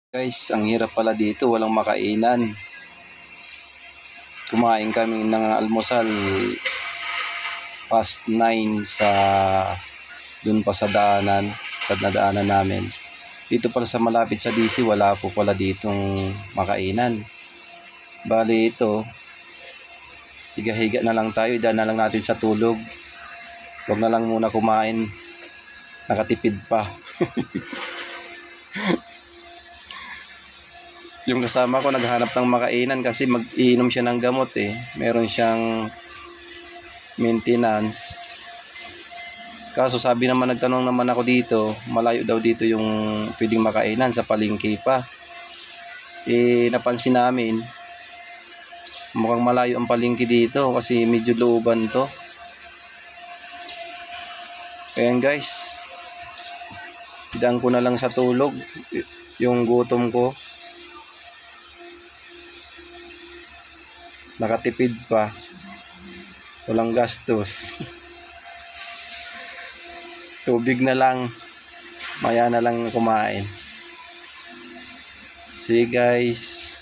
Guys, ang hirap pala dito, walang makainan. Kumain kami ng almusal past 9 sa dun pa sa daanan, sa nadaanan namin. Dito pala sa malapit sa DC, wala po pala ditong makainan. Bali ito, higa-higa na lang tayo, idaan na lang natin sa tulog. Huwag na lang muna kumain, nakatipid pa. Yung kasama ko naghanap ng makainan kasi mag-iinom siya ng gamot eh. Meron siyang maintenance. Kaso sabi naman, nagtanong naman ako dito, malayo daw dito yung pwedeng makainan, sa palengke pa. Eh napansin namin, mukhang malayo ang palengke dito kasi medyo looban to. Ayan guys, idaan ko na lang sa tulog yung gutom ko. Nakatipid pa, walang gastos. Tubig na lang, maya na lang kumain. See you guys.